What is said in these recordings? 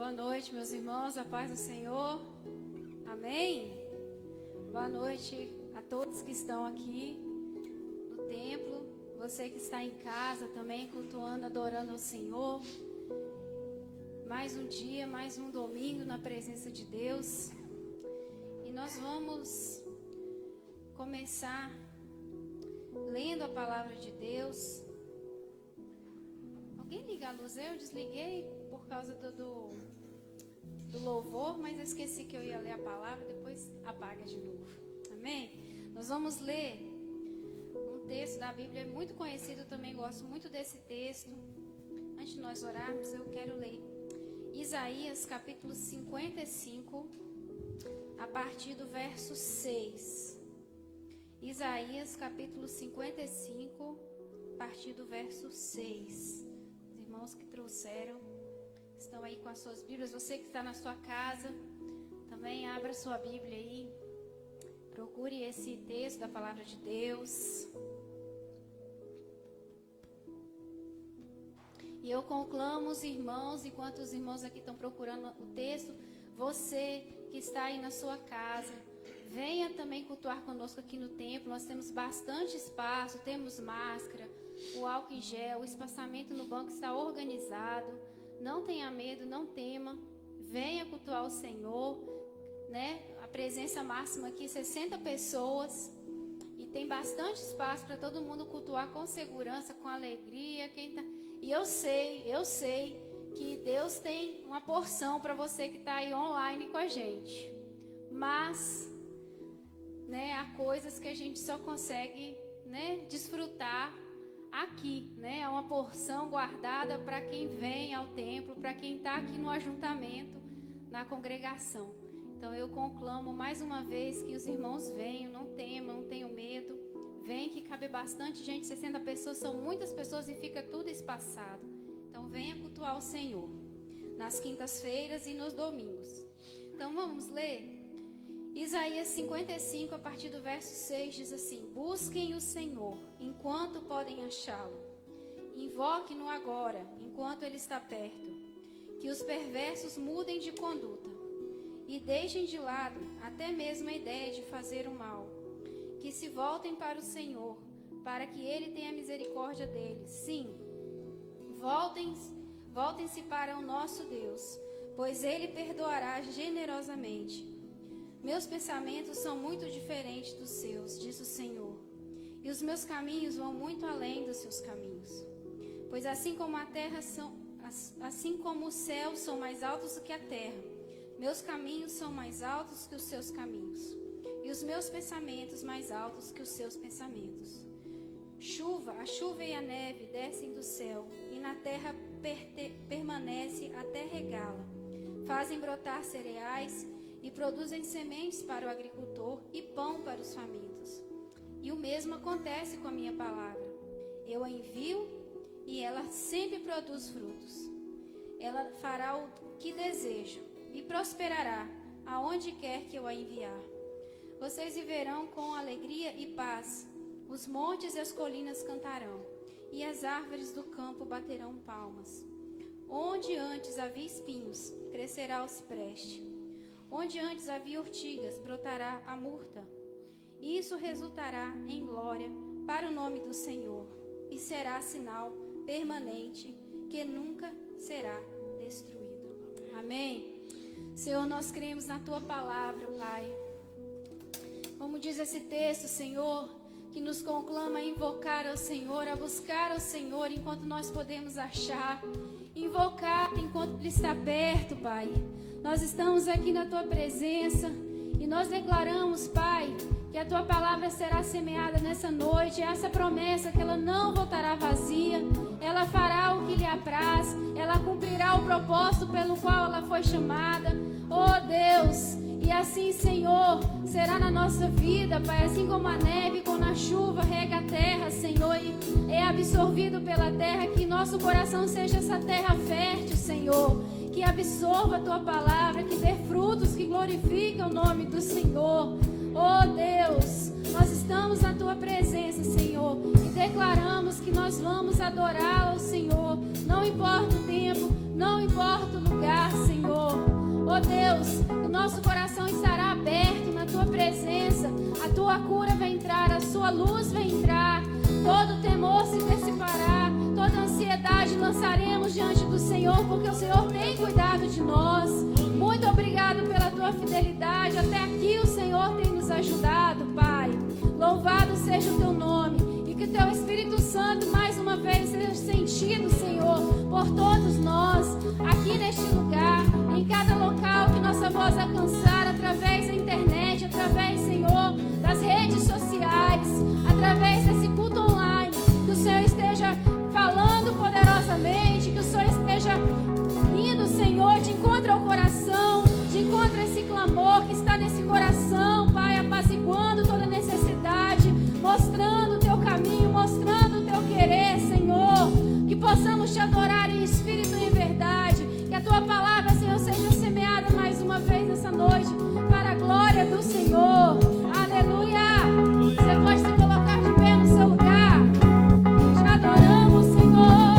Boa noite, meus irmãos, a paz do Senhor. Amém? Boa noite a todos que estão aqui no templo, você que está em casa também cultuando, adorando ao Senhor. Mais um dia, mais um domingo na presença de Deus. E nós vamos começar lendo a palavra de Deus. Alguém liga a luz? Eu desliguei por causa do louvor, mas eu esqueci que eu ia ler a palavra, depois apaga de novo. Amém? Nós vamos ler um texto da Bíblia muito conhecido, eu também gosto muito desse texto. Antes de nós orarmos, eu quero ler Isaías capítulo 55, a partir do verso 6. Isaías capítulo 55, a partir do verso 6. Os irmãos que trouxeram estão aí com as suas Bíblias. Você que está na sua casa, também abra sua Bíblia aí. Procure esse texto da palavra de Deus. E eu conclamo os irmãos, enquanto os irmãos aqui estão procurando o texto, você que está aí na sua casa, venha também cultuar conosco aqui no templo. Nós temos bastante espaço, temos máscara, o álcool em gel, o espaçamento no banco está organizado. Não tenha medo, não tema. Venha cultuar o Senhor, né? A presença máxima aqui, 60 pessoas. E tem bastante espaço para todo mundo cultuar com segurança, com alegria. E eu sei que Deus tem uma porção para você que está aí online com a gente. Mas, né, há coisas que a gente só consegue, né, desfrutar aqui, né? É uma porção guardada para quem vem ao templo, para quem está aqui no ajuntamento, na congregação. Então eu conclamo mais uma vez que os irmãos venham, não temam, não tenham medo. Vem que cabe bastante gente, 60 pessoas, são muitas pessoas e fica tudo espaçado. Então venha cultuar o Senhor nas quintas-feiras e nos domingos. Então vamos ler Isaías 55, a partir do verso 6, diz assim: busquem o Senhor enquanto podem achá-lo. Invoquem-no agora, enquanto ele está perto. Que os perversos mudem de conduta e deixem de lado até mesmo a ideia de fazer o mal. Que se voltem para o Senhor, para que ele tenha misericórdia deles. Sim, voltem-se para o nosso Deus, pois ele perdoará generosamente. Meus pensamentos são muito diferentes dos seus, diz o Senhor, e os meus caminhos vão muito além dos seus caminhos. Pois assim como os céus são mais altos do que a terra, meus caminhos são mais altos que os seus caminhos, e os meus pensamentos mais altos que os seus pensamentos. A chuva e a neve descem do céu, e na terra permanece até regá-la. Fazem brotar cereais e produzem sementes para o agricultor e pão para os famintos. E o mesmo acontece com a minha palavra. Eu a envio e ela sempre produz frutos. Ela fará o que desejo e prosperará aonde quer que eu a enviar. Vocês viverão com alegria e paz. Os montes e as colinas cantarão, e as árvores do campo baterão palmas. Onde antes havia espinhos, crescerá o cipreste. Onde antes havia urtigas, brotará a murta. Isso resultará em glória para o nome do Senhor, e será sinal permanente que nunca será destruído. Amém? Senhor, nós cremos na Tua palavra, Pai. Como diz esse texto, Senhor, que nos conclama a invocar ao Senhor, a buscar ao Senhor enquanto nós podemos achar, invocar enquanto Ele está perto, Pai. Nós estamos aqui na Tua presença e nós declaramos, Pai, que a Tua palavra será semeada nessa noite. Essa promessa que ela não voltará vazia, ela fará o que lhe apraz, ela cumprirá o propósito pelo qual ela foi chamada. Oh Deus, e assim, Senhor, será na nossa vida, Pai, assim como a neve, quando a chuva rega a terra, Senhor, e é absorvido pela terra, que nosso coração seja essa terra fértil, Senhor, que absorva a Tua palavra, que dê frutos, que glorifiquem o nome do Senhor. Oh Deus, nós estamos na Tua presença, Senhor, e declaramos que nós vamos adorar ao Senhor, não importa o tempo, não importa o lugar, Senhor. ó Deus, o nosso coração estará aberto na tua presença. A tua cura vai entrar, a sua luz vai entrar. Todo temor se dissipará, toda ansiedade lançaremos diante do Senhor, porque o Senhor tem cuidado de nós. Muito obrigado pela tua fidelidade. Até aqui o Senhor tem nos ajudado, Pai. Louvado seja o teu nome. E que o teu Espírito Santo mais uma vez seja sentido, Senhor, por todos nós, aqui neste lugar, em cada local que nossa voz alcançar, através da internet, através, Senhor, das redes sociais, através desse culto online. Que o Senhor esteja falando poderosamente, que o Senhor esteja indo, Senhor, de encontro ao coração, de encontro a esse clamor que está nesse coração, Pai, apaziguando toda necessidade, mostrando o teu caminho, mostrando o teu querer, Senhor. Que possamos te adorar em espírito e em verdade. Que a tua palavra, Senhor, seja semeada mais uma vez nessa noite, para a glória do Senhor. Aleluia! Você pode se colocar de pé no seu lugar. Te adoramos, Senhor.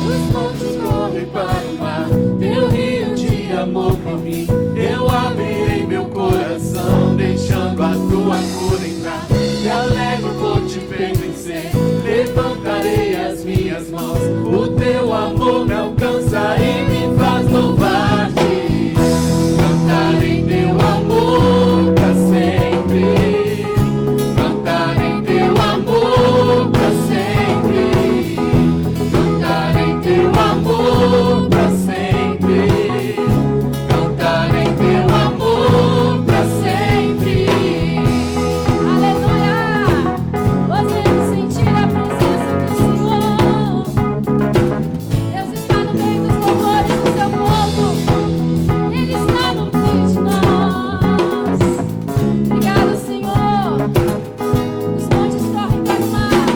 Os montes correm para o mar, teu rio de amor por mim. Eu abrirei meu coração, deixando a tua cura entrar. Me alegro por te vencer, levantarei as minhas mãos. O teu amor me alcança e me faz louvar-te. Cantarei teu amor pra sempre. Cantarei teu amor pra sempre. Cantarei teu amor pra sempre. Cantarei teu amor pra sempre. Aleluia! Podemos sentir a presença do Senhor. Deus está no meio dos louvores do seu povo. Ele está no meio de nós. Obrigado, Senhor. Os montes correm para o mar.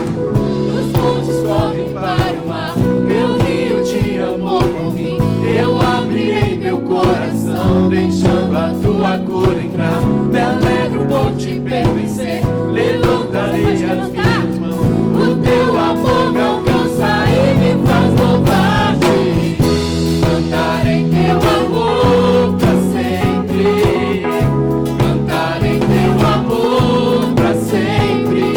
Os montes correm para o mar, meu rio de amor por mim. Eu abrirei meu coração, deixando a tua cura entrar. Me alegro por te pertencer, levantarei as minhas mãos. O teu amor me alcança e me faz louvar-te. Cantarei teu amor pra sempre. Cantarei teu amor pra sempre.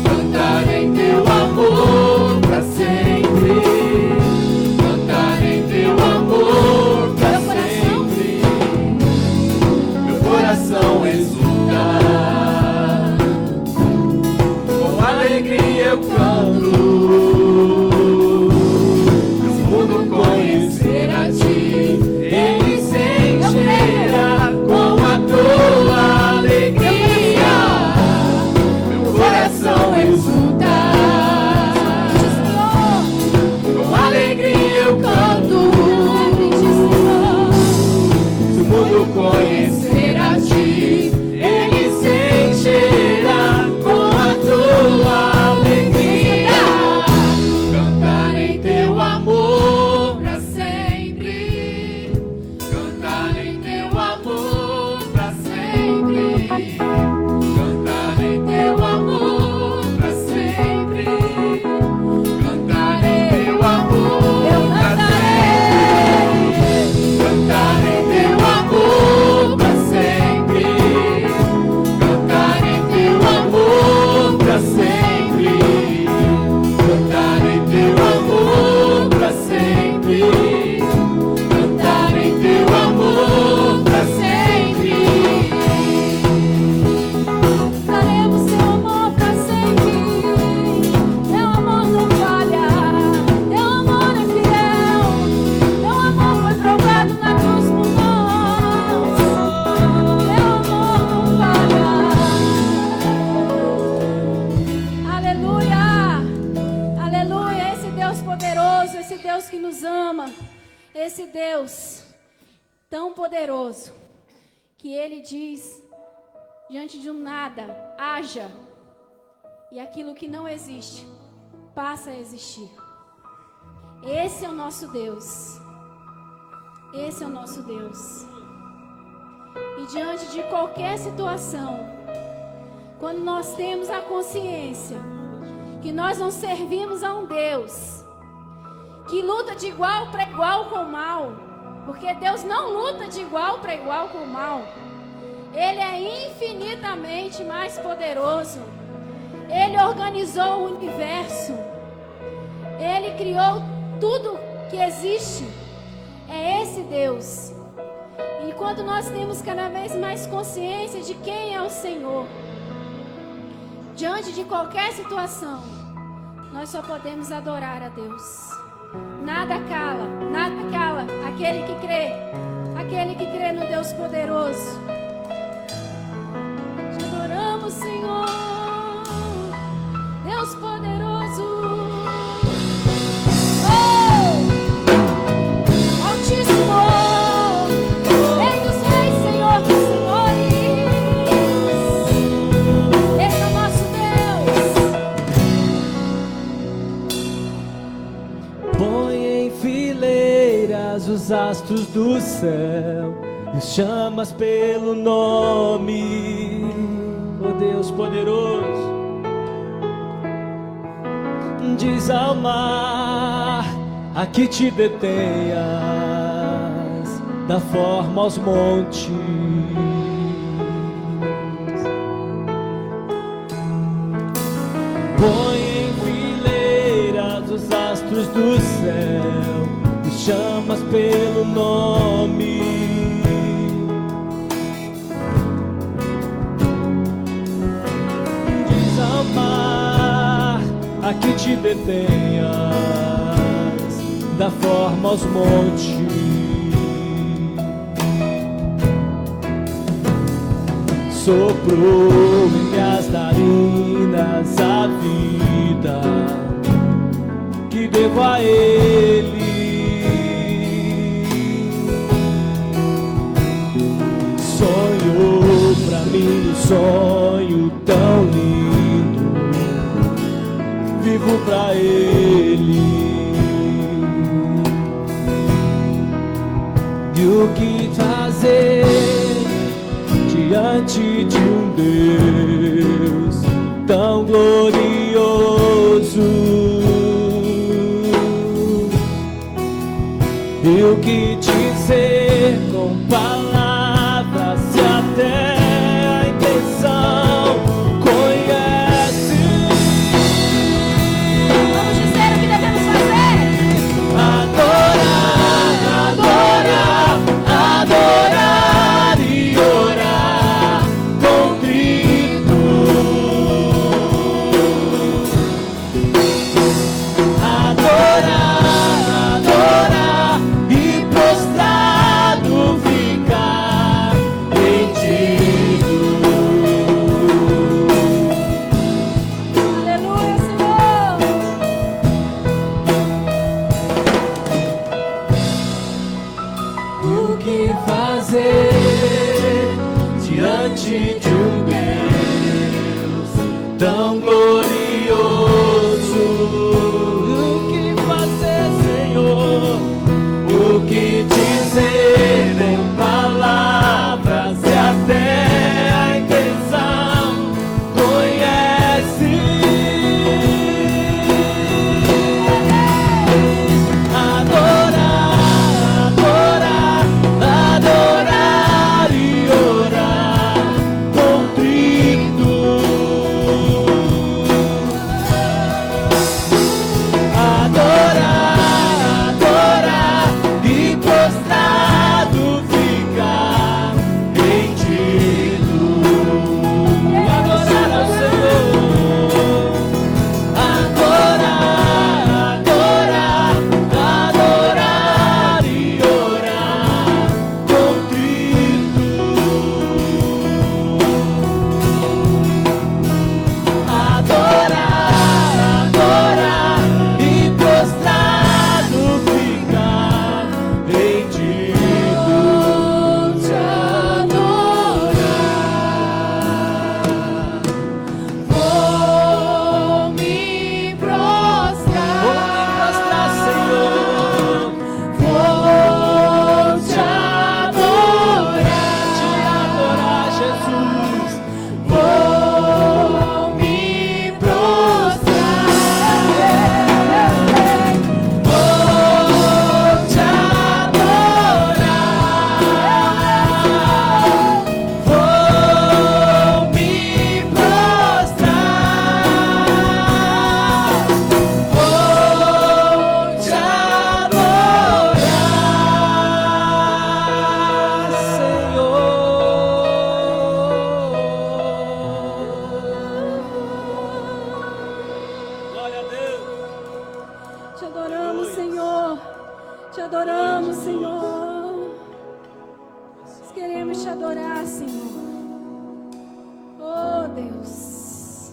Cantarei teu amor pra sempre. Cantarei teu amor pra sempre. Meu coração exulta, com alegria eu canto. O mundo conhecer a ti, ele se encherá com a tua alegria. Meu coração exulta, com alegria eu canto. Se o mundo conhecer a ti, ele se encherá com a tua alegria. Cantarei teu amor pra sempre. Cantarei teu amor pra sempre. Cantarei teu amor pra sempre. Cantarei teu amor pra sempre. Cantarei teu amor pra sempre. Cantarei teu amor pra sempre. Cantarei teu amor pra sempre. Cantarei teu amor pra sempre. Daremos teu amor pra sempre. Teu amor não falha. Teu amor é fiel. Teu amor foi provado na cruz por nós. Teu amor não falha. Aleluia. Aleluia. Esse Deus poderoso, esse Deus que nos ama, esse Deus tão poderoso que Ele diz diante de um nada, haja, e aquilo que não existe passa a existir. Esse é o nosso Deus. Esse é o nosso Deus. E diante de qualquer situação, quando nós temos a consciência que nós não servimos a um Deus que luta de igual para igual com o mal, porque Deus não luta de igual para igual com o mal. Ele é infinitamente mais poderoso. Ele organizou o universo. Ele criou tudo que existe. É esse Deus. E quando nós temos cada vez mais consciência de quem é o Senhor, diante de qualquer situação, nós só podemos adorar a Deus. Nada cala aquele que crê no Deus poderoso. Te adoramos, Senhor, Deus poderoso. Oh, Altíssimo, Rei dos Reis, Senhor dos Senhores. Esse é o nosso Deus. Põe em fileiras os astros do céu e os chamas pelo nome, oh Deus poderoso. Diz ao mar, aqui te detenhas, dá forma aos montes. Põe em fileiras os astros do céu, e chamas pelo nome. Diz ao mar, aqui te detenhas, dá forma aos montes. Soprou em minhas narinas a vida que devo a Ele. Sonhou pra mim um sonho tão lindo, vivo pra Ele. E o que fazer diante de um Deus tão glorioso? E o que dizer com palavras se até a intenção conhece? Vamos dizer o que devemos fazer. Adorar, adorar, adorar e orar com grito. Adorar, adorar e prostrar. Te adoramos, Senhor. Nós queremos te adorar, Senhor. Oh, Deus.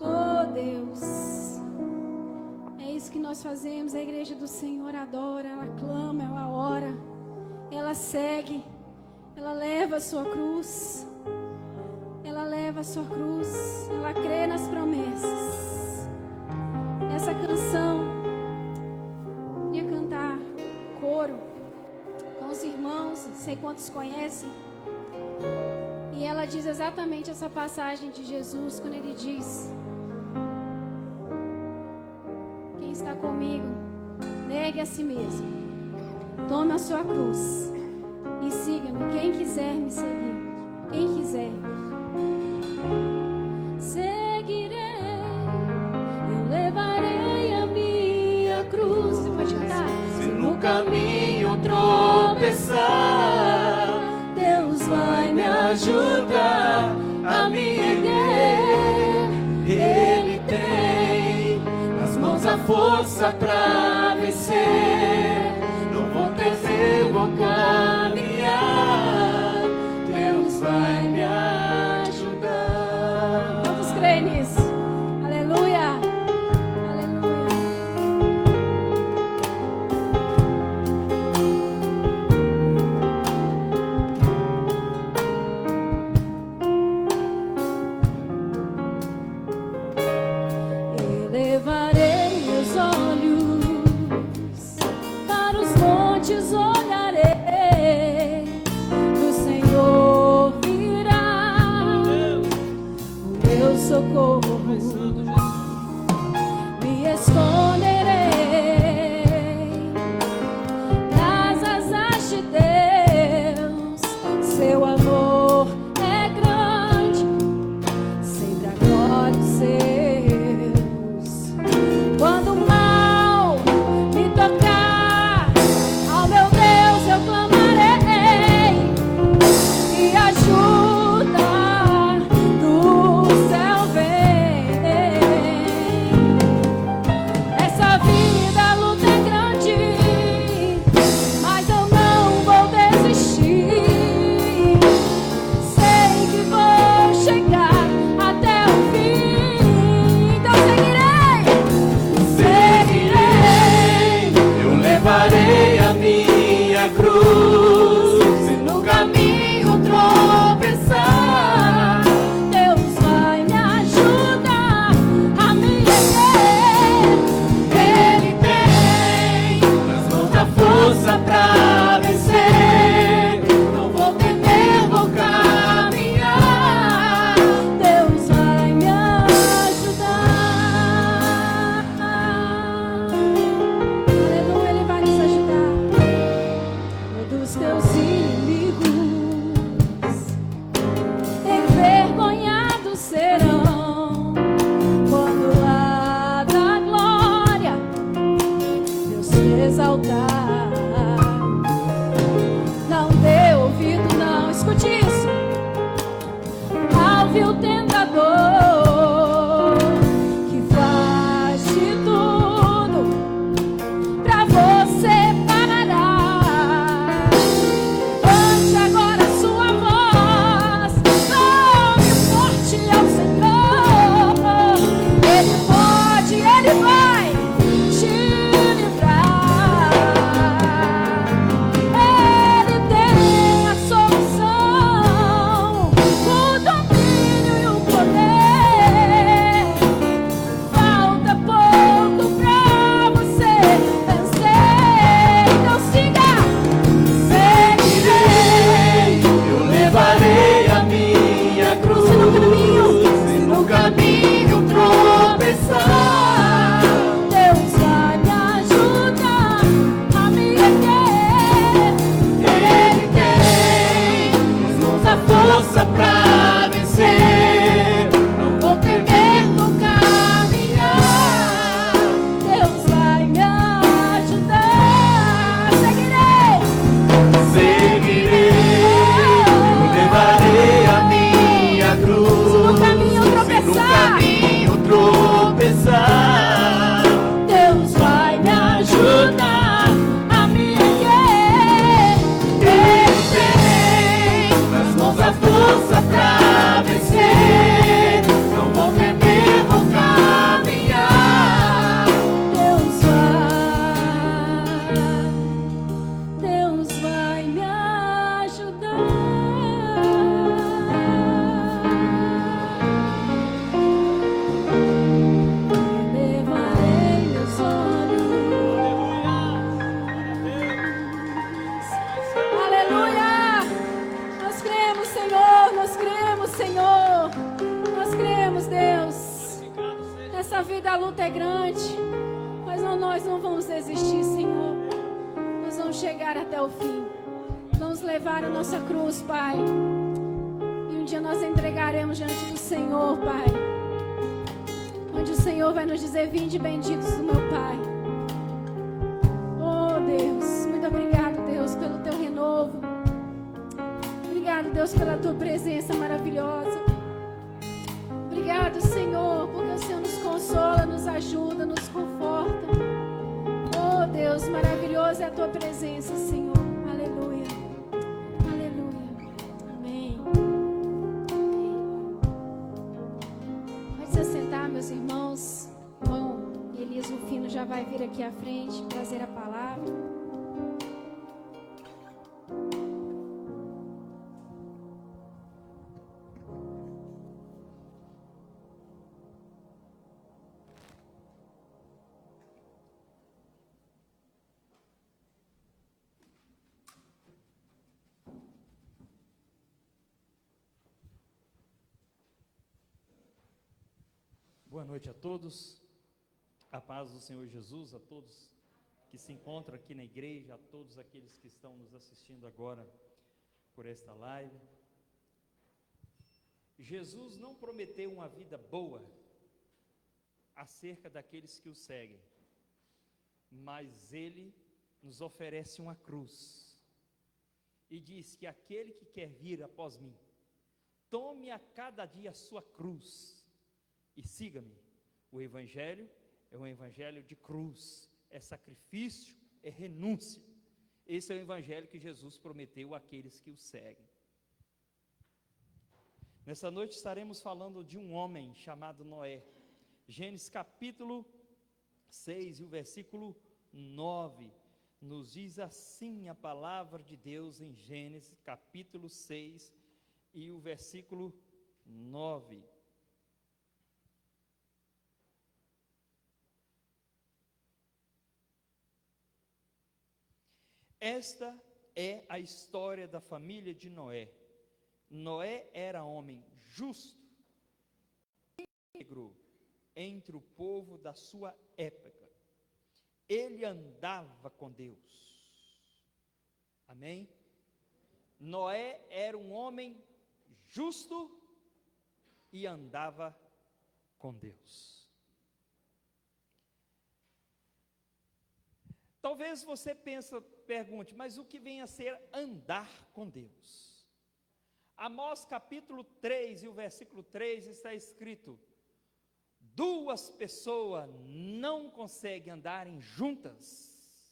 Oh, Deus. É isso que nós fazemos. A igreja do Senhor adora, ela clama, ela ora, ela segue, ela leva a sua cruz. Ela leva a sua cruz, ela crê nas promessas. Essa canção ia cantar coro com os irmãos, não sei quantos conhecem. E ela diz exatamente essa passagem de Jesus, quando ele diz: quem está comigo, negue a si mesmo, tome a sua cruz e siga-me. Quem quiser me seguir, quem quiser, seguirei, eu levarei a minha cruz. Você pode cantar? Se no caminho tropeçar, Deus vai me ajudar a me erguer. Ele tem nas mãos a força pra vencer. Não vou temer, vou caminhar. Deus vai me ajudar. Vamos crer nisso. Aleluia. Aleluia. Elevarei meus olhos para os montes, olharei, do Senhor virá o meu socorro. Me esconderei nas asas de Deus. Seu amor é grande, sempre a glória dos seus. Quando o mal me tocar, ao meu Deus eu clamarei, e ajuda do céu vem. nessa vida a luta é grande, mas nós não vamos desistir, Senhor. Nós vamos chegar até o fim. Vamos levar a nossa cruz, Pai. E um dia nós entregaremos diante do Senhor, Pai. Onde o Senhor vai nos dizer: vinde benditos do meu Pai. Oh, Deus, muito obrigado, Deus, pelo teu renovo. Obrigado, Deus, pela tua presença maravilhosa. Obrigado, Senhor, porque o Senhor nos consola, nos ajuda, nos conforta. Oh, Deus, maravilhosa é a tua presença, Senhor. Aleluia. Aleluia. Amém. Pode se assentar, meus irmãos. Bom, Elias Rufino já vai vir aqui à frente trazer a palavra. Boa noite a todos, a paz do Senhor Jesus, a todos que se encontram aqui na igreja, a todos aqueles que estão nos assistindo agora por esta live. Jesus não prometeu uma vida boa acerca daqueles que o seguem, mas Ele nos oferece uma cruz e diz que aquele que quer vir após mim, tome a cada dia a sua cruz e siga-me. O Evangelho é um Evangelho de cruz, é sacrifício, é renúncia. Esse é o Evangelho que Jesus prometeu àqueles que o seguem. Nessa noite estaremos falando de um homem chamado Noé. Gênesis capítulo 6 e o versículo 9, nos diz assim a palavra de Deus em Gênesis capítulo 6 e o versículo 9. Esta é a história da família de Noé. Noé era homem justo, íntegro entre o povo da sua época. Ele andava com Deus. Amém? Noé era um homem justo e andava com Deus. Talvez você pergunte, mas o que vem a ser andar com Deus? Amós capítulo 3 e o versículo 3 está escrito: duas pessoas não conseguem andarem juntas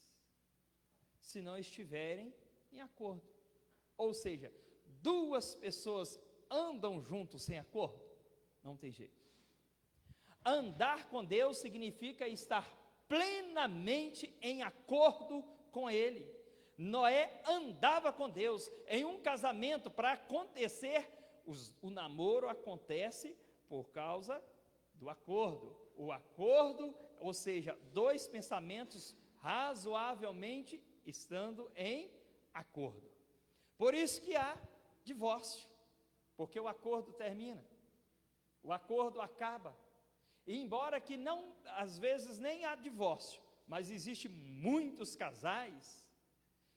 se não estiverem em acordo. Ou seja, duas pessoas andam juntos sem acordo? Não tem jeito. Andar com Deus significa estar plenamente em acordo com Ele. Noé andava com Deus. Em um casamento, para acontecer, o namoro acontece por causa do acordo. O acordo, ou seja, dois pensamentos razoavelmente estando em acordo. Por isso que há divórcio, porque o acordo termina, o acordo acaba. E embora que não, às vezes nem há divórcio, mas existe muitos casais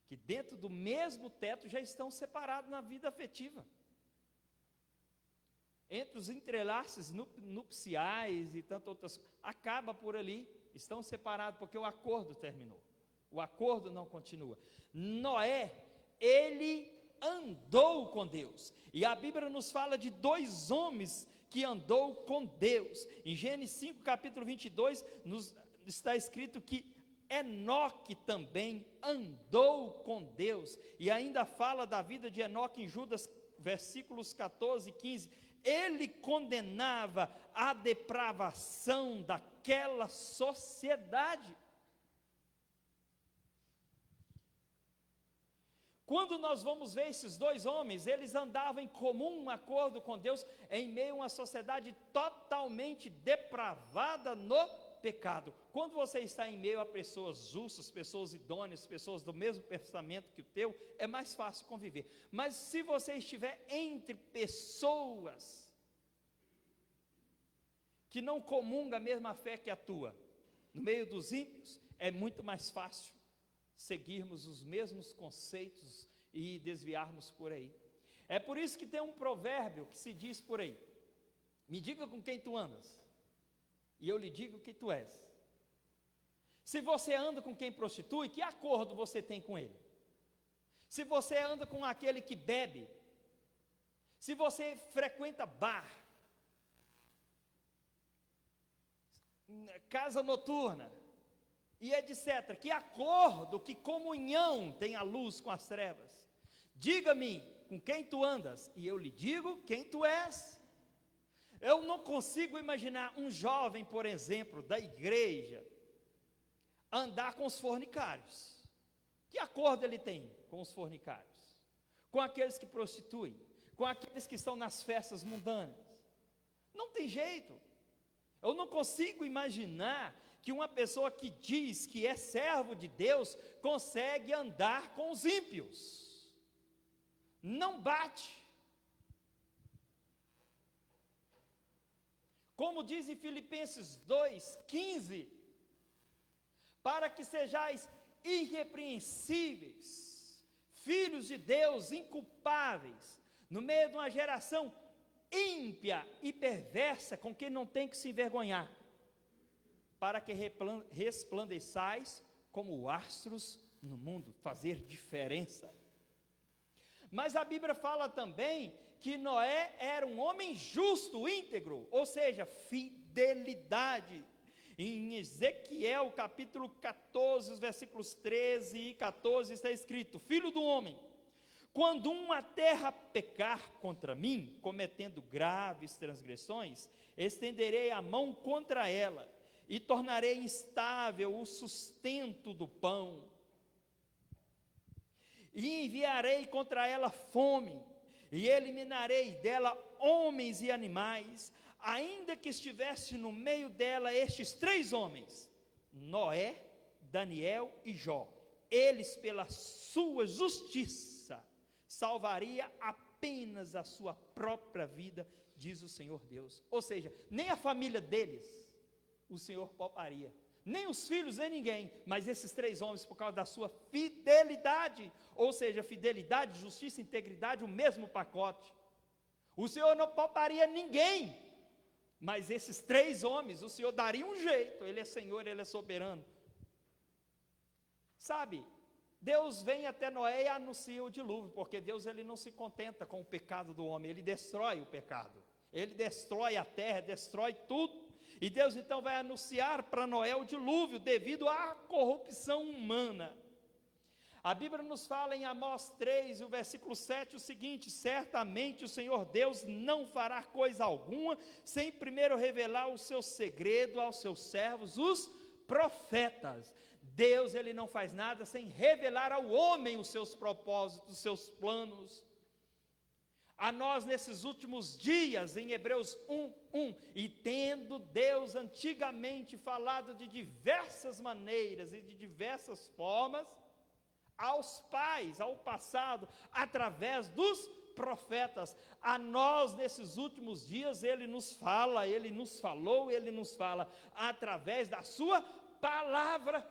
que dentro do mesmo teto já estão separados na vida afetiva. Entre os entrelaces nupciais e tantas outras coisas, acaba por ali, estão separados porque o acordo terminou. O acordo não continua. Noé, ele andou com Deus. E a Bíblia nos fala de dois homens que andou com Deus. Em Gênesis 5, capítulo 22, está escrito que Enoque também andou com Deus. E ainda fala da vida de Enoque em Judas, versículos 14 e 15. Ele condenava a depravação daquela sociedade. Quando nós vamos ver esses dois homens, eles andavam em comum acordo com Deus, em meio a uma sociedade totalmente depravada no pecado. Quando você está em meio a pessoas justas, pessoas idôneas, pessoas do mesmo pensamento que o teu, é mais fácil conviver. Mas se você estiver entre pessoas que não comunga a mesma fé que a tua, no meio dos ímpios, é muito mais fácil seguirmos os mesmos conceitos e desviarmos por aí. É por isso que tem um provérbio que se diz por aí: me diga com quem tu andas, e eu lhe digo que tu és. Se você anda com quem prostitui, que acordo você tem com ele? Se você anda com aquele que bebe, se você frequenta bar, casa noturna, e etc., que acordo, que comunhão tem a luz com as trevas? Diga-me com quem tu andas, e eu lhe digo quem tu és. Eu não consigo imaginar um jovem, por exemplo, da igreja, andar com os fornicários. Que acordo ele tem com os fornicários? Com aqueles que prostituem, com aqueles que estão nas festas mundanas? Não tem jeito. Eu não consigo imaginar que uma pessoa que diz que é servo de Deus consegue andar com os ímpios. Não bate. Como diz em Filipenses 2:15, para que sejais irrepreensíveis, filhos de Deus, inculpáveis, no meio de uma geração ímpia e perversa, com quem não tem que se envergonhar, para que resplandeçais como astros no mundo, fazer diferença. Mas a Bíblia fala também que Noé era um homem justo, íntegro, ou seja, fidelidade. Em Ezequiel capítulo 14, os versículos 13 e 14, está escrito: filho do homem, quando uma terra pecar contra mim, cometendo graves transgressões, estenderei a mão contra ela, e tornarei instável o sustento do pão, e enviarei contra ela fome, e eliminarei dela homens e animais, ainda que estivesse no meio dela estes 3 homens, Noé, Daniel e Jó. Eles, pela sua justiça, salvaria apenas a sua própria vida, diz o Senhor Deus. Ou seja, nem a família deles o Senhor pouparia, nem os filhos, nem ninguém, mas esses 3 homens, por causa da sua fidelidade, ou seja, fidelidade, justiça e integridade, o mesmo pacote. O Senhor não pouparia ninguém, mas esses 3 homens, o Senhor daria um jeito. Ele é Senhor, Ele é soberano. Sabe, Deus vem até Noé e anuncia o dilúvio, porque Deus, Ele não se contenta com o pecado do homem, Ele destrói o pecado, Ele destrói a terra, destrói tudo. E Deus então vai anunciar para Noé o dilúvio, devido à corrupção humana. A Bíblia nos fala em Amós 3, o versículo 7, o seguinte: certamente o Senhor Deus não fará coisa alguma, sem primeiro revelar o seu segredo aos seus servos, os profetas. Deus, Ele não faz nada sem revelar ao homem os seus propósitos, os seus planos. A nós nesses últimos dias, em Hebreus 1:1, e tendo Deus antigamente falado de diversas maneiras e de diversas formas, aos pais, ao passado, através dos profetas, a nós nesses últimos dias, Ele nos fala, Ele nos falou, Ele nos fala, através da sua palavra.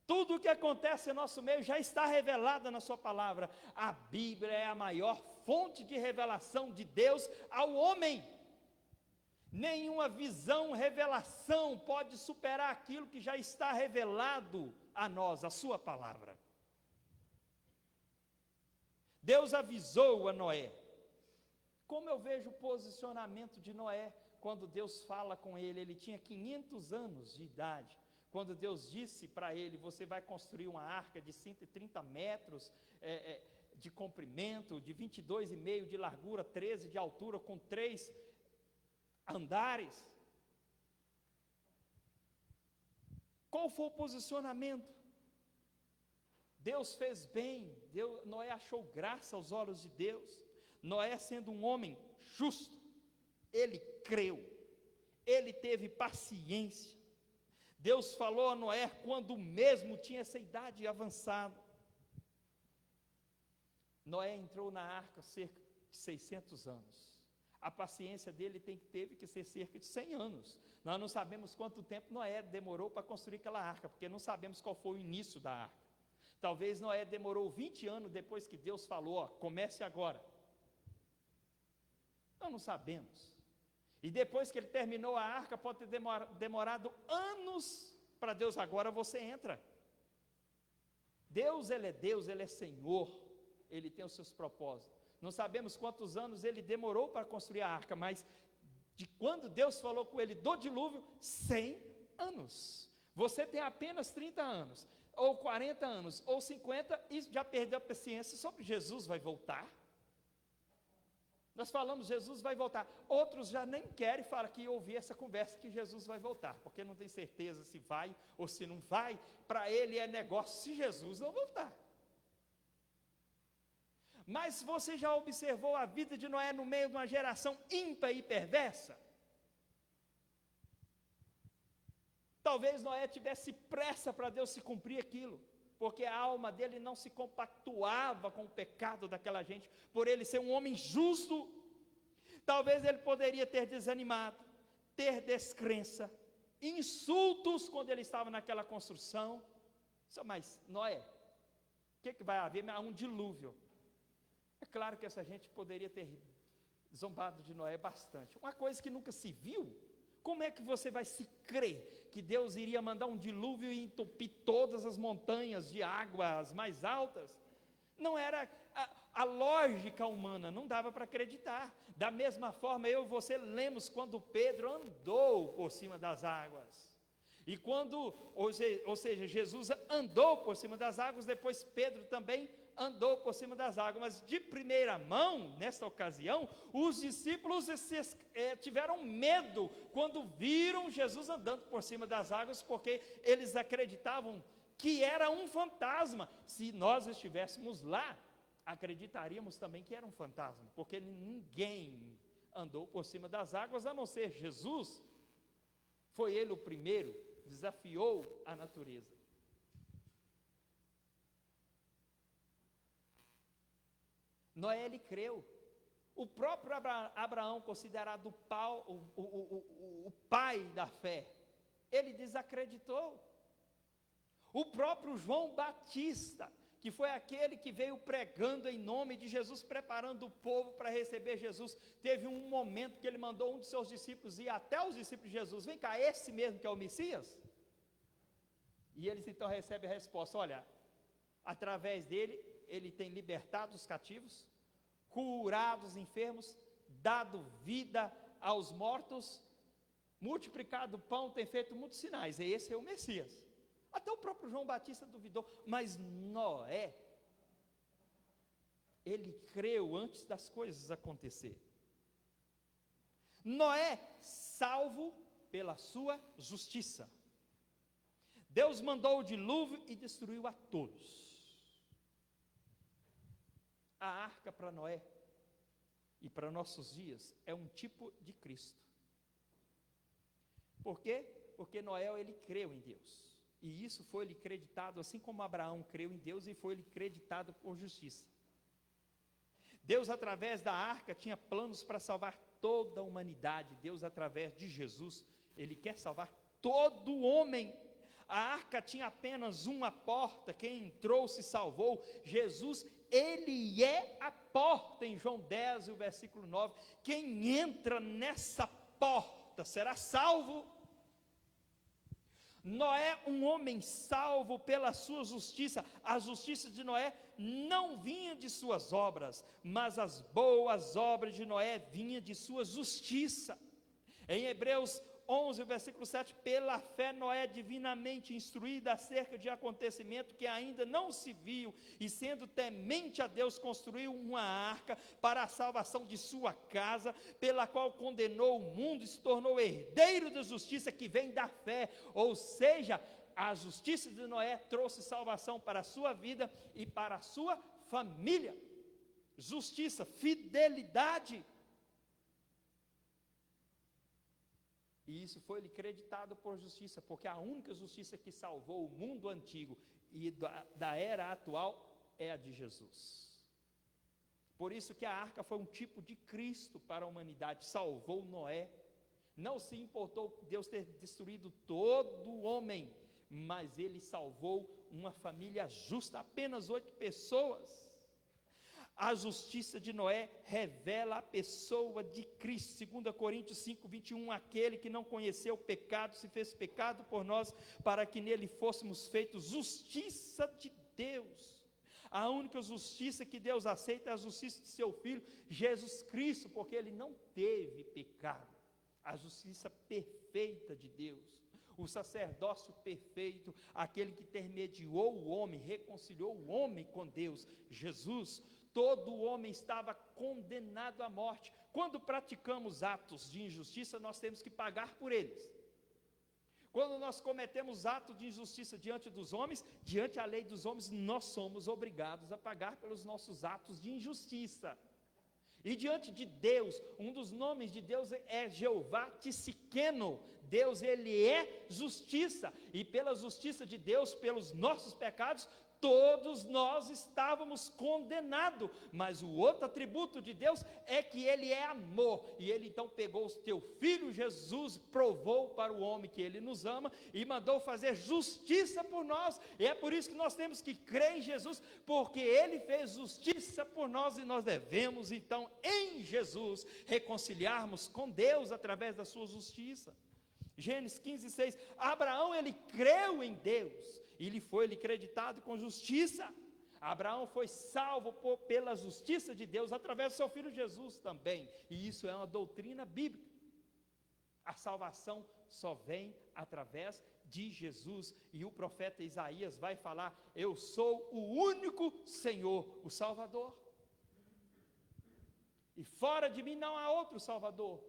Tudo o que acontece em nosso meio já está revelado na sua palavra. A Bíblia é a maior fonte de revelação de Deus ao homem. Nenhuma visão, revelação pode superar aquilo que já está revelado a nós, a sua palavra. Deus avisou a Noé. Como eu vejo o posicionamento de Noé quando Deus fala com ele? Ele tinha 500 anos de idade. Quando Deus disse para ele: você vai construir uma arca de 130 metros de comprimento, de 22,5 de largura, 13 de altura, com 3 andares. Qual foi o posicionamento? Deus fez bem, Noé achou graça aos olhos de Deus. Noé, sendo um homem justo, ele creu, ele teve paciência. Deus falou a Noé quando mesmo tinha essa idade avançada. Noé entrou na arca cerca de 600 anos. A paciência dele teve que ser cerca de 100 anos. Nós não sabemos quanto tempo Noé demorou para construir aquela arca, porque não sabemos qual foi o início da arca. Talvez Noé demorou 20 anos depois que Deus falou, ó, comece agora. Nós não sabemos. E depois que ele terminou a arca, pode ter demorado anos para Deus, agora você entra. Deus, Ele é Senhor, Ele tem os seus propósitos. Não sabemos quantos anos ele demorou para construir a arca, mas de quando Deus falou com ele do dilúvio, 100 anos. Você tem apenas 30 anos, ou 40 anos, ou 50, e já perdeu a paciência sobre Jesus vai voltar. Nós falamos, Jesus vai voltar. Outros já nem querem falar que ouvir essa conversa que Jesus vai voltar, porque não tem certeza se vai ou se não vai. Para ele é negócio se Jesus não voltar. Mas você já observou a vida de Noé no meio de uma geração ímpar e perversa? Talvez Noé tivesse pressa para Deus se cumprir aquilo, porque a alma dele não se compactuava com o pecado daquela gente, por ele ser um homem justo. Talvez ele poderia ter desanimado, ter descrença, insultos quando ele estava naquela construção. Mas Noé, o que vai haver? Há um dilúvio. É claro que essa gente poderia ter zombado de Noé bastante. Uma coisa que nunca se viu, como é que você vai se crer que Deus iria mandar um dilúvio e entupir todas as montanhas de água, as mais altas? Não era a lógica humana, não dava para acreditar. Da mesma forma, eu e você lemos quando Pedro andou por cima das águas. E quando, ou seja, Jesus andou por cima das águas, depois Pedro também andou por cima das águas, mas de primeira mão, nesta ocasião, os discípulos tiveram medo quando viram Jesus andando por cima das águas, porque eles acreditavam que era um fantasma. Se nós estivéssemos lá, acreditaríamos também que era um fantasma, porque ninguém andou por cima das águas, a não ser Jesus. Foi ele o primeiro, desafiou a natureza. Noé, ele creu. O próprio Abraão, considerado o pai da fé, ele desacreditou. O próprio João Batista, que foi aquele que veio pregando em nome de Jesus, preparando o povo para receber Jesus, teve um momento que ele mandou um de seus discípulos ir até os discípulos de Jesus: vem cá, esse mesmo que é o Messias? E eles então recebem a resposta: olha, através dele, ele tem libertado os cativos, curado os enfermos, dado vida aos mortos, multiplicado o pão, tem feito muitos sinais. E esse é o Messias. Até o próprio João Batista duvidou, mas Noé, ele creu antes das coisas acontecerem. Noé, salvo pela sua justiça. Deus mandou o dilúvio e destruiu a todos. A arca para Noé e para nossos dias é um tipo de Cristo. Por quê? Porque Noé, ele creu em Deus. E isso foi lhe creditado, assim como Abraão creu em Deus e foi lhe creditado por justiça. Deus, através da arca, tinha planos para salvar toda a humanidade. Deus, através de Jesus, ele quer salvar todo homem. A arca tinha apenas uma porta, quem entrou se salvou. Jesus, ele é a porta, em João 10, o versículo 9. Quem entra nessa porta será salvo. Noé, um homem salvo pela sua justiça. A justiça de Noé não vinha de suas obras, mas as boas obras de Noé vinham de sua justiça. Em Hebreus 11, versículo 7, pela fé Noé, divinamente instruído acerca de acontecimento que ainda não se viu, e sendo temente a Deus, construiu uma arca para a salvação de sua casa, pela qual condenou o mundo e se tornou herdeiro da justiça que vem da fé. Ou seja, a justiça de Noé trouxe salvação para a sua vida e para a sua família. Justiça, fidelidade. E isso foi lhe creditado por justiça, porque a única justiça que salvou o mundo antigo e da era atual é a de Jesus. Por isso que a arca foi um tipo de Cristo para a humanidade, salvou Noé. Não se importou Deus ter destruído todo o homem, mas ele salvou uma família justa, apenas 8 pessoas. A justiça de Noé revela a pessoa de Cristo. 2 Coríntios 5, 21, aquele que não conheceu o pecado, se fez pecado por nós, para que nele fôssemos feitos justiça de Deus. A única justiça que Deus aceita é a justiça de seu Filho, Jesus Cristo, porque ele não teve pecado. A justiça perfeita de Deus, o sacerdócio perfeito, aquele que intermediou o homem, reconciliou o homem com Deus, Jesus. Todo homem estava condenado à morte. Quando praticamos atos de injustiça, nós temos que pagar por eles. Quando nós cometemos atos de injustiça diante dos homens, diante da lei dos homens, nós somos obrigados a pagar pelos nossos atos de injustiça. E diante de Deus, um dos nomes de Deus é Jeová Tsidkenu. Deus, ele é justiça, e pela justiça de Deus, pelos nossos pecados, todos nós estávamos condenados, mas o outro atributo de Deus é que ele é amor, e ele então pegou o teu filho Jesus, provou para o homem que ele nos ama, e mandou fazer justiça por nós, e é por isso que nós temos que crer em Jesus, porque ele fez justiça por nós, e nós devemos então em Jesus reconciliarmos com Deus através da sua justiça. Gênesis 15, 6, Abraão ele creu em Deus, e lhe foi creditado com justiça. Abraão foi salvo pela justiça de Deus, através do seu filho Jesus também, e isso é uma doutrina bíblica. A salvação só vem através de Jesus, e o profeta Isaías vai falar: eu sou o único Senhor, o Salvador, e fora de mim não há outro Salvador.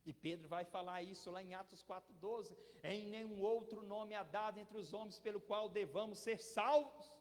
E Pedro vai falar isso lá em Atos 4,12, em nenhum outro nome há dado entre os homens pelo qual devamos ser salvos.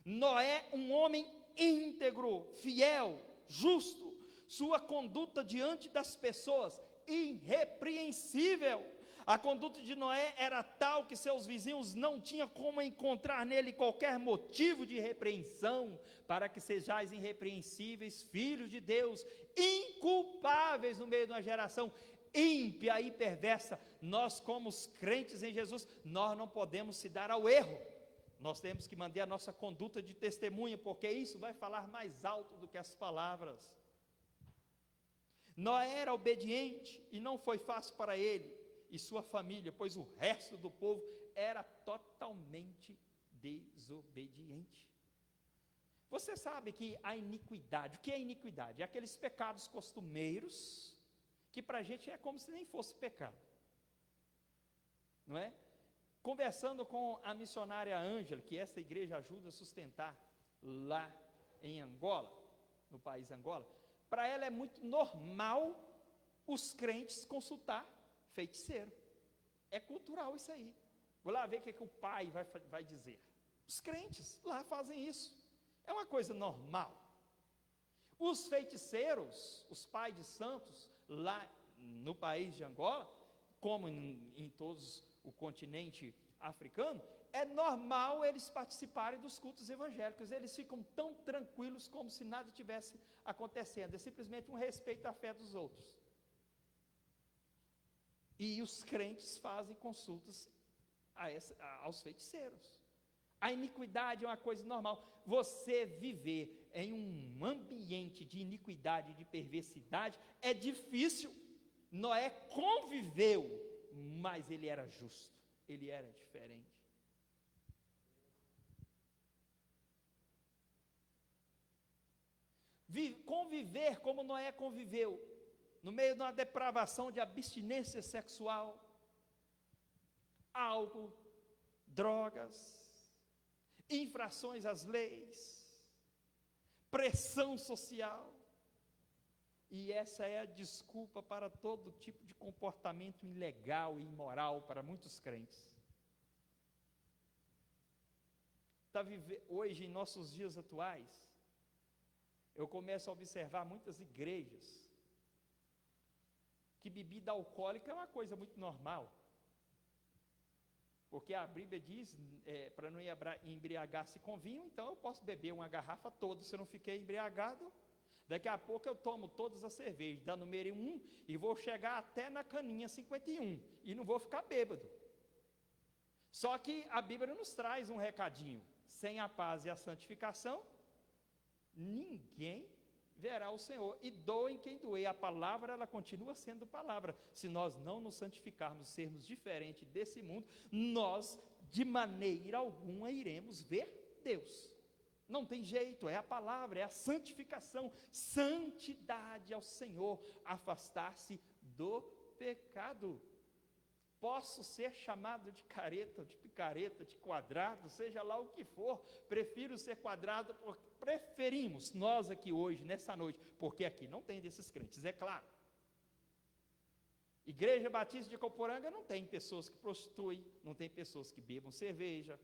Noé, um homem íntegro, fiel, justo, sua conduta diante das pessoas, irrepreensível. A conduta de Noé era tal que seus vizinhos não tinham como encontrar nele qualquer motivo de repreensão, para que sejais irrepreensíveis, filhos de Deus, inculpáveis no meio de uma geração ímpia e perversa. Nós, como os crentes em Jesus, nós não podemos se dar ao erro. Nós temos que manter a nossa conduta de testemunha, porque isso vai falar mais alto do que as palavras. Noé era obediente, e não foi fácil para ele e sua família, pois o resto do povo era totalmente desobediente. Você sabe que a iniquidade, o que é iniquidade? É aqueles pecados costumeiros, que para a gente é como se nem fosse pecado, não é? Conversando com a missionária Ângela, que essa igreja ajuda a sustentar lá em Angola, no país Angola, para ela é muito normal os crentes consultar feiticeiro. É cultural isso aí. Vou lá ver o que o pai vai dizer. Os crentes lá fazem isso. É uma coisa normal. Os feiticeiros, os pais de santos, lá no país de Angola, como em todos o continente africano, é normal eles participarem dos cultos evangélicos. Eles ficam tão tranquilos como se nada tivesse acontecendo. É simplesmente um respeito à fé dos outros. E os crentes fazem consultas aos feiticeiros. A iniquidade é uma coisa normal. Você viver em um ambiente de iniquidade, de perversidade, é difícil. Noé conviveu, mas ele era justo, ele era diferente. Conviver como Noé conviveu, no meio de uma depravação de abstinência sexual, álcool, drogas, infrações às leis, pressão social, e essa é a desculpa para todo tipo de comportamento ilegal e imoral para muitos crentes. Hoje, em nossos dias atuais, eu começo a observar muitas igrejas que bebida alcoólica é uma coisa muito normal. Porque a Bíblia diz, para não embriagar-se com vinho, então eu posso beber uma garrafa toda, se eu não fiquei embriagado. Daqui a pouco eu tomo todas as cervejas, da número 1, e vou chegar até na caninha 51, e não vou ficar bêbado. Só que a Bíblia nos traz um recadinho: sem a paz e a santificação, ninguém verá o Senhor. E doem quem doer, a palavra ela continua sendo palavra. Se nós não nos santificarmos, sermos diferentes desse mundo, nós de maneira alguma iremos ver Deus. Não tem jeito, é a palavra, é a santificação, santidade ao Senhor, afastar-se do pecado. Posso ser chamado de careta, de picareta, de quadrado, seja lá o que for, prefiro ser quadrado, preferimos, nós aqui hoje, nessa noite, porque aqui não tem desses crentes, é claro. Igreja Batista de Coporanga não tem pessoas que prostituem, não tem pessoas que bebam cerveja,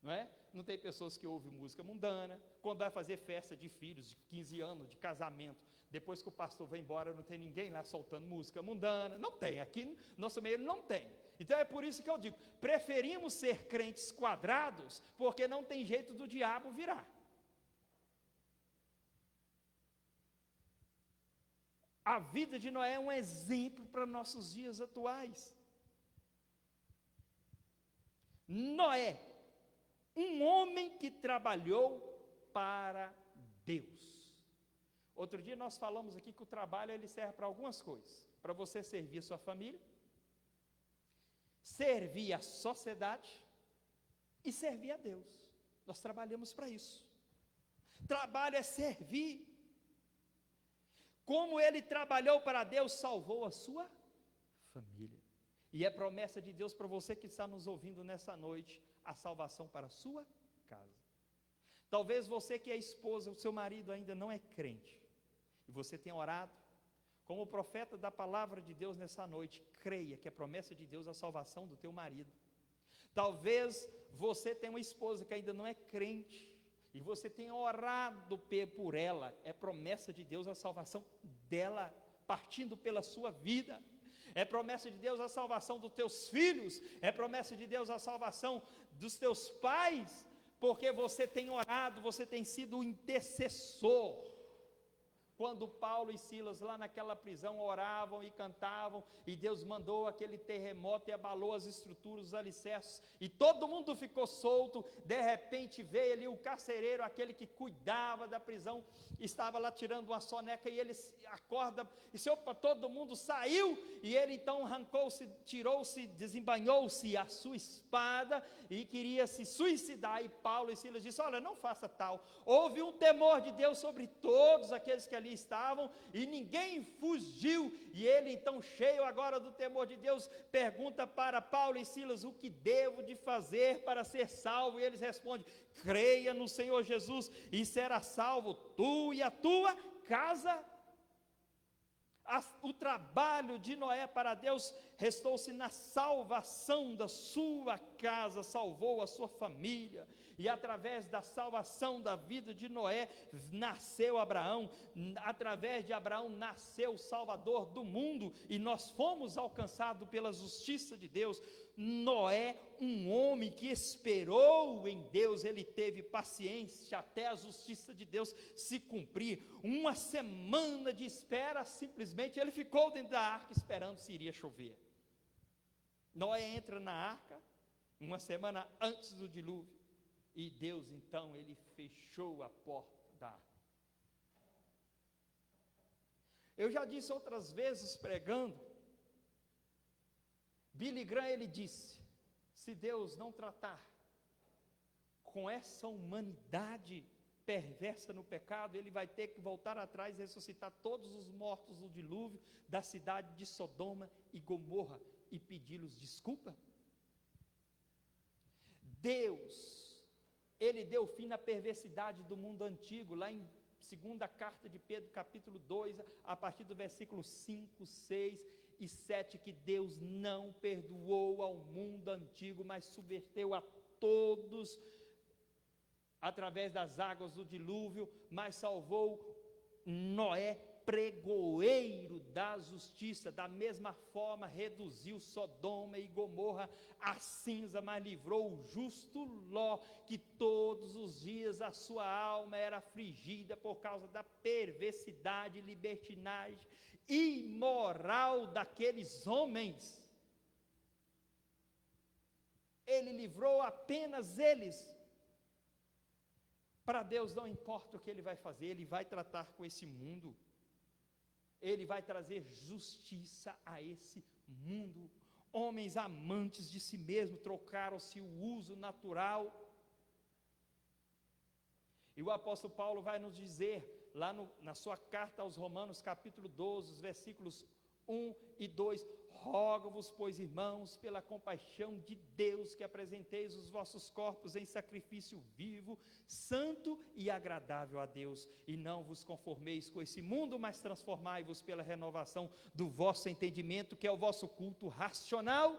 não é? Não tem pessoas que ouvem música mundana. Quando vai fazer festa de filhos, de 15 anos, de casamento, depois que o pastor vai embora, não tem ninguém lá soltando música mundana. Não tem, aqui no nosso meio não tem. Então é por isso que eu digo, preferimos ser crentes quadrados, porque não tem jeito do diabo virar. A vida de Noé é um exemplo para nossos dias atuais. Noé, um homem que trabalhou para Deus. Outro dia nós falamos aqui que o trabalho ele serve para algumas coisas. Para você servir a sua família, servir a sociedade e servir a Deus. Nós trabalhamos para isso. Trabalho é servir. Como ele trabalhou para Deus, salvou a sua família. E é promessa de Deus para você que está nos ouvindo nessa noite, a salvação para a sua casa. Talvez você que é esposa, o seu marido ainda não é crente, e você tem orado, como profeta da palavra de Deus nessa noite, creia que é promessa de Deus a salvação do teu marido. Talvez você tenha uma esposa que ainda não é crente, e você tenha orado por ela, é promessa de Deus a salvação dela, partindo pela sua vida. É promessa de Deus a salvação dos teus filhos, é promessa de Deus a salvação dos teus pais, porque você tem orado, você tem sido o intercessor. Quando Paulo e Silas lá naquela prisão oravam e cantavam, e Deus mandou aquele terremoto e abalou as estruturas, os alicerces, e todo mundo ficou solto. De repente veio ali o carcereiro, aquele que cuidava da prisão, estava lá tirando uma soneca, e ele acorda, e todo mundo saiu, e ele então arrancou-se, tirou-se, desembanhou-se a sua espada, e queria se suicidar, e Paulo e Silas disseram: olha, não faça tal. Houve um temor de Deus sobre todos aqueles que ali estavam, e ninguém fugiu, e ele então, cheio agora do temor de Deus, pergunta para Paulo e Silas: o que devo de fazer para ser salvo? E eles respondem: creia no Senhor Jesus, e será salvo tu e a tua casa. O trabalho de Noé para Deus restou-se na salvação da sua casa, salvou a sua família, e através da salvação da vida de Noé, nasceu Abraão, através de Abraão nasceu o Salvador do mundo, e nós fomos alcançados pela justiça de Deus. Noé, um homem que esperou em Deus, ele teve paciência até a justiça de Deus se cumprir. Uma semana de espera, simplesmente ele ficou dentro da arca esperando se iria chover. Noé entra na arca uma semana antes do dilúvio, e Deus então ele fechou a porta da arca. Eu já disse outras vezes pregando, Billy Graham ele disse: se Deus não tratar com essa humanidade perversa no pecado, ele vai ter que voltar atrás e ressuscitar todos os mortos do dilúvio da cidade de Sodoma e Gomorra e pedi-los desculpa. Deus, ele deu fim na perversidade do mundo antigo, lá em segunda carta de Pedro, capítulo 2, a partir do versículo 5, 6 e 7, que Deus não perdoou ao mundo antigo, mas subverteu a todos através das águas do dilúvio, mas salvou Noé pregoeiro da justiça. Da mesma forma reduziu Sodoma e Gomorra a cinza, mas livrou o justo Ló, que todos os dias a sua alma era afligida por causa da perversidade, libertinagem e imoral daqueles homens. Ele livrou apenas eles. Para Deus não importa o que Ele vai fazer, Ele vai tratar com esse mundo. Ele vai trazer justiça a esse mundo. Homens amantes de si mesmos trocaram-se o uso natural. E o apóstolo Paulo vai nos dizer, lá na sua carta aos Romanos, capítulo 12, os versículos 1 e 2, rogo-vos, pois, irmãos, pela compaixão de Deus, que apresenteis os vossos corpos em sacrifício vivo, santo e agradável a Deus, e não vos conformeis com esse mundo, mas transformai-vos pela renovação do vosso entendimento, que é o vosso culto racional.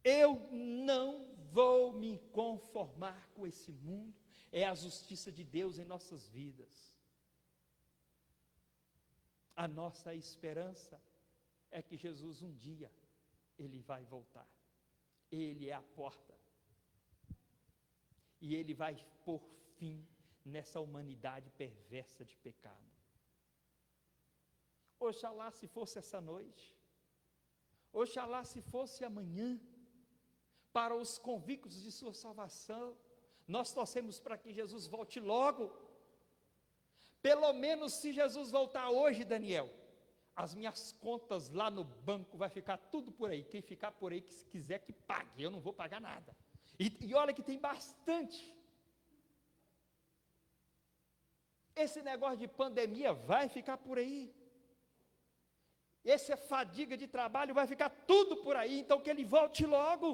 Eu não vou me conformar com esse mundo, é a justiça de Deus em nossas vidas. A nossa esperança é que Jesus um dia, Ele vai voltar. Ele é a porta. E Ele vai pôr fim nessa humanidade perversa de pecado. Oxalá se fosse essa noite. Oxalá se fosse amanhã. Para os convictos de sua salvação. Nós torcemos para que Jesus volte logo. Pelo menos se Jesus voltar hoje, Daniel, as minhas contas lá no banco vai ficar tudo por aí. Quem ficar por aí, que se quiser que pague, eu não vou pagar nada. E olha que tem bastante. Esse negócio de pandemia vai ficar por aí. Essa fadiga de trabalho vai ficar tudo por aí. Então que Ele volte logo.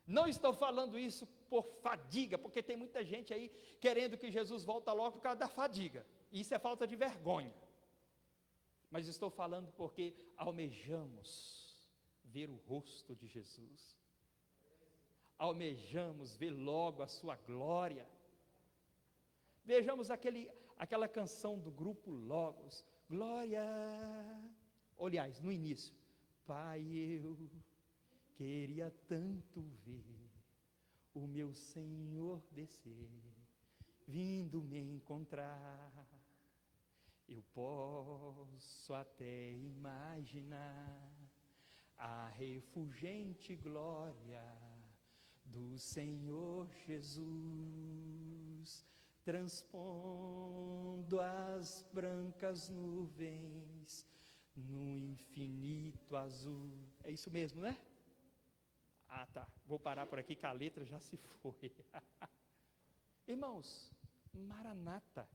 Não estou falando isso por fadiga, porque tem muita gente aí querendo que Jesus volte logo por causa da fadiga. Isso é falta de vergonha. Mas estou falando porque almejamos ver o rosto de Jesus. Almejamos ver logo a sua glória. Vejamos aquela canção do grupo Logos. Glória. Aliás, no início. Pai, eu queria tanto ver o meu Senhor descer, vindo me encontrar. Eu posso até imaginar a refulgente glória do Senhor Jesus, transpondo as brancas nuvens no infinito azul. É isso mesmo, né? Ah, tá. Vou parar por aqui que a letra já se foi. Irmãos, Maranata.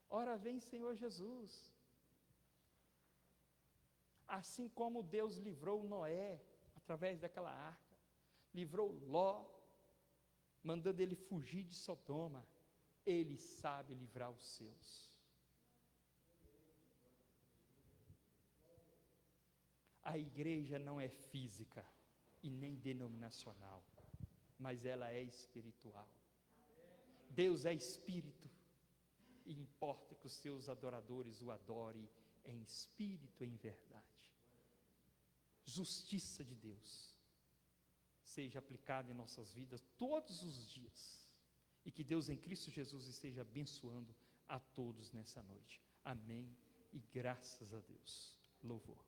Ora vem, Senhor Jesus. Assim como Deus livrou Noé, através daquela arca, livrou Ló, mandando ele fugir de Sodoma, Ele sabe livrar os seus. A igreja não é física e nem denominacional, mas ela é espiritual. Deus é espírito. E importa que os seus adoradores o adorem em espírito e em verdade. Justiça de Deus seja aplicada em nossas vidas todos os dias. E que Deus em Cristo Jesus esteja abençoando a todos nessa noite. Amém e graças a Deus. Louvor.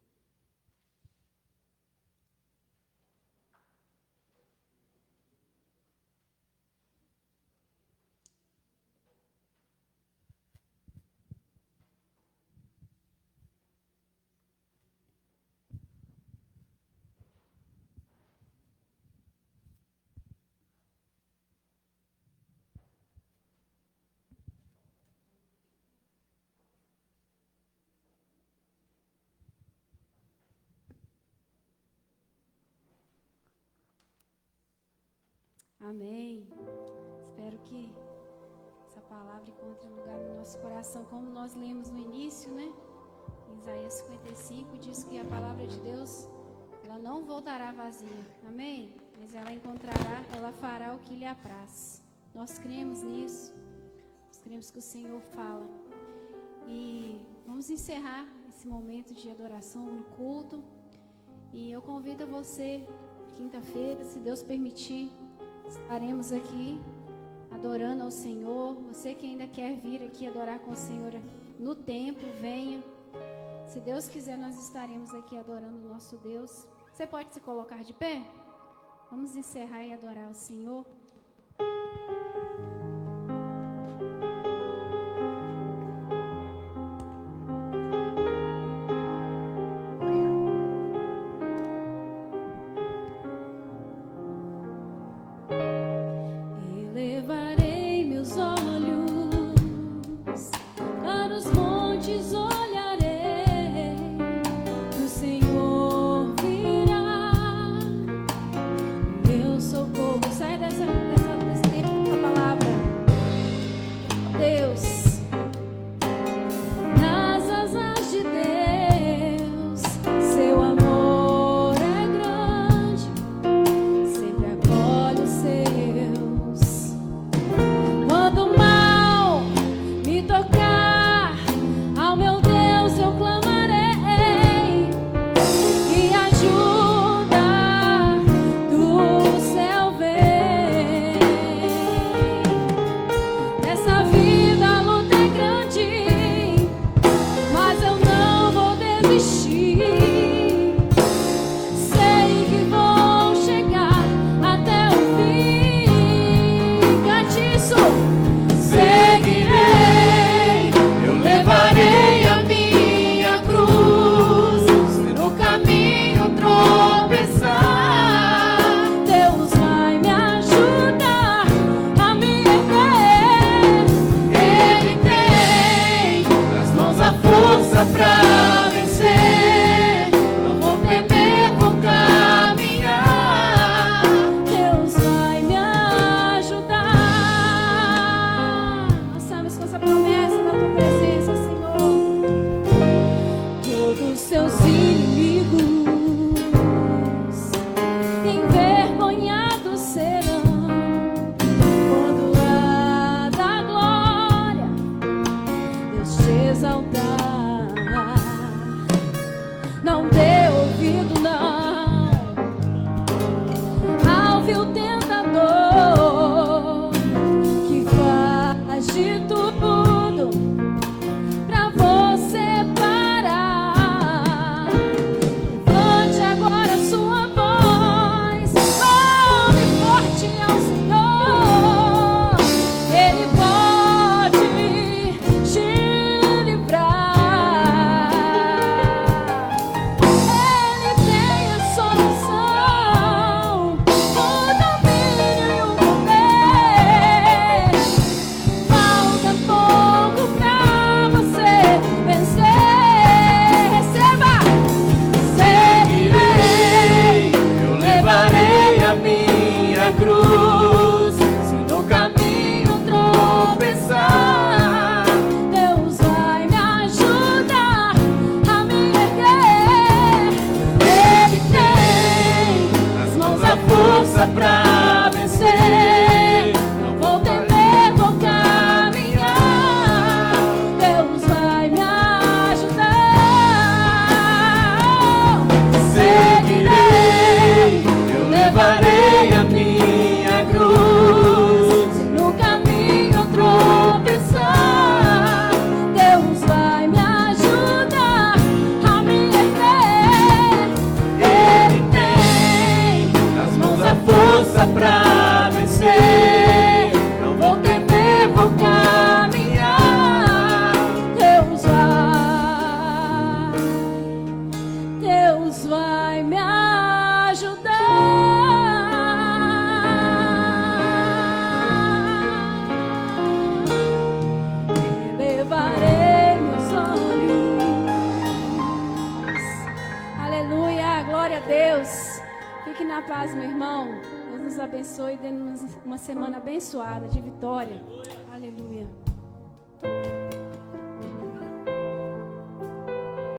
Amém. Espero que essa palavra encontre lugar no nosso coração, como nós lemos no início, né? Em Isaías 55 diz que a palavra de Deus, ela não voltará vazia. Amém? Mas ela fará o que lhe apraz. Nós cremos nisso. Nós cremos que o Senhor fala. E vamos encerrar esse momento de adoração no culto. E eu convido você, quinta-feira, se Deus permitir, estaremos aqui adorando ao Senhor. Você que ainda quer vir aqui adorar com o Senhor no templo, venha. Se Deus quiser, nós estaremos aqui adorando o nosso Deus. Você pode se colocar de pé? Vamos encerrar e adorar o Senhor. Elevarei meus olhos para os montes, olharei, o Senhor virá, meu socorro. Sai desse tempo com a palavra. Deus, nas asas de Deus, seu amor é grande, sempre acolhe os seus. Quando o mal me tocar, ao meu Deus eu clamarei, e ajuda do céu vem. Nessa vida a luta é grande, mas eu não vou desistir. Sei que vou chegar até o fim. Cante isso. Seguirei, eu levarei a minha cruz. Se no caminho tropeçar, Deus vai me ajudar a me erguer. Ele tem nas mãos a força pra vencer. Não vou temer, vou caminhar. Deus vai me ajudar. Nós estamos com essa promessa da tua presença, Senhor. Todos seus inimigos envergonhados serão quando há da glória Deus te exaltar. Não dê ouvido não ao vil tentador que faz de tudo pra você parar. Levante agora sua voz, clame forte ao Senhor. Ele pode te livrar. Ele tem a solução, o domínio e o poder. Falta pouco pra você vencer. Receba! Seguirei, eu levarei a minha cruz. Se no caminho tropeçar, Deus vai me ajudar a me erguer. Ele tem nas mãos a força pra vencer. Não vou temer, vou caminhar. Deus vai me ajudar. Seguirei, eu levarei a minha cruz. Se no caminho tropeçar, Deus vai me ajudar a me erguer. Ele tem nas mãos a força pra vencer. Não vou temer, vou caminhar. Deus vai me ajudar. Elevarei meus olhos. Aleluia, glória a Deus. Fique na paz, meu irmão. Deus nos abençoe e dê-nos uma semana abençoada, de vitória. Aleluia.